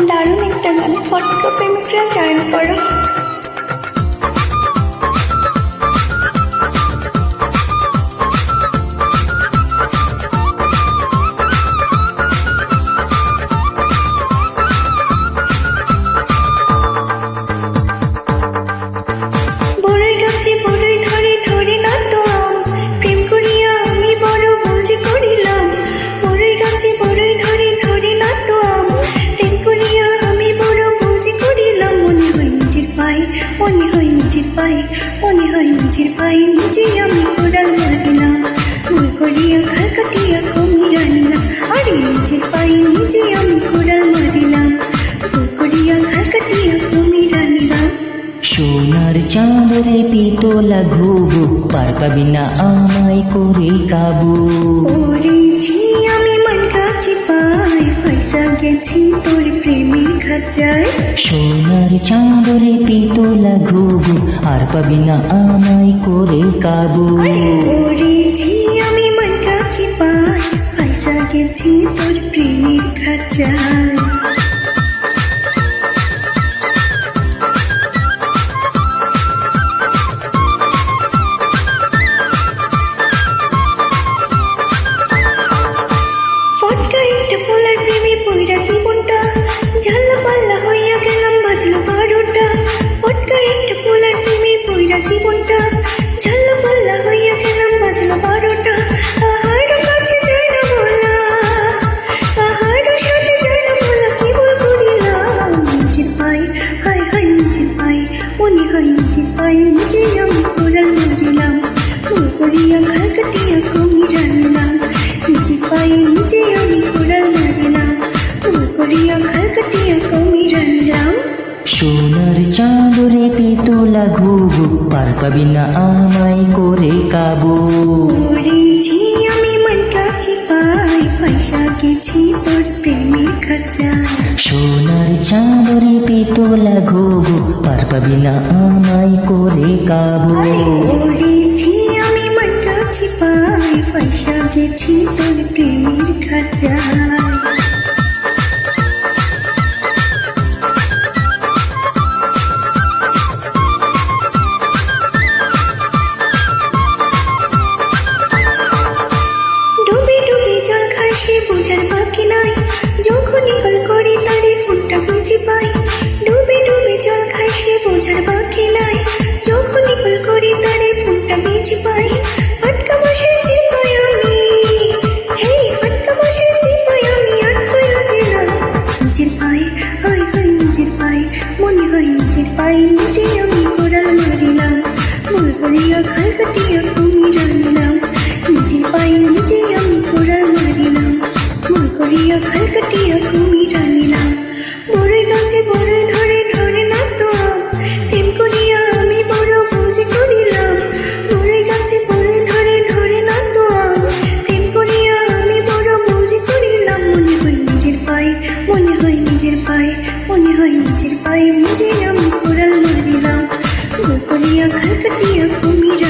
দারুণ একটা গান, ফটকা প্রেমিকরা জয়েন করো। মনে হয় নিজের পায়ে, মনে হয় নিজের পায়ে নিজে আমি কোড়াল মারিলাম, ভুল করিয়া খাল কাটিয়া কুমিরা নিলাম। আরে নিজের পায়ে নিজে আমি কোড়াল মারিলাম, ভুল করিয়া খাল কাটিয়া কুমিরা নিলাম। সোনার চাঁদরে পিতলা ঘুঘু, পার পাবি না আমায় করে কাবু। পড়েছি আমি মন কাছে পাই, পয়সা গেছি তোর প্রেমের খাঁচায়। সোনার চাঁদরে পিতলা ঘুঘু, আর পাবি না আমায় করে কাবু। পড়েছি আমি মন কাছে পাই, পয়সা গেছি তোর প্রেমের খাঁচায়। জীবনটা ঝাল্লা পাল্লা হইয়া গেলাম, বাজলো 12টা। ফটকা একটা পোলার প্রেমে পইরা জীবনটা ঝাল্লা পাল্লা হইয়া গেলাম, বাজলো 12টা। কাহারও কাছে যায় না বলা, কাহারও সাথে যায় না বলা, কি ভুল করিলাম নিজের পায়ে। হায় হায় নিজের পায়ে, মনে হয় নিজের পায়ে নিজে আমি কোড়াল মারিলাম, ভুল করিয়া খাল কাটিয়া কুমিরা নিলাম। নিজের পায়ে নিজে আমি কোড়াল মারিলাম, সোনার চাঁদরে পিতলা ঘুঘু, পার পাবি না আমায় করে কাবু। পড়েছি আমি মন কাছে পাই, পয়সা গেছি তোর প্রেমের খাঁচায়। সোনার চাঁদরে পিতলা ঘুঘু, পার পাবি না আমায় করে কাবু। পড়েছি আমি মন কাছে পাই, পয়সা গেছি তোর প্রেমের খাঁচায়। সে বোঝার বাকি নাই, যখনই কল করি তারে ফোনটা বুঝে পাই। ডুবে ডুবে জল খাই সে বোঝার বাকি নাই, যখনই কল করি তারে ফোনটা বুঝে পাই। ফটকা বসে চিপাই আমি, হে ফটকা বসে চিপাই আমি, আটকায়া দিলাম নিজের পায়ে। হায় হায় নিজের পায়ে, মনে হয় নিজের পায়ে নিজে আমি কোড়াল মারিলাম, ভুল করিয়া খাল কাটিয়া কুমিরা নিলাম। নিজের পায়ে নিজে আমি কোড়াল মারিলাম, ভুল করিয়া খাল কাটিয়া কুমিরা নিলাম। বড়ই গাছে বড়ই ধরে ধরে না তো আম, প্রেম করিয়া আমি বড় বুঝি করিলাম। বড়ই গাছে বড়ই ধরে ধরে না তো আম, প্রেম করিয়া আমি বড় বুঝি করিলাম। মনে হয় নিজের পায়ে, মনে হয় নিজের পায়ে, মনে হয় নিজের পায়ে নিজে আমি কোড়াল মারিলাম, ভুল করিয়া খাল কাটিয়া কুমিরা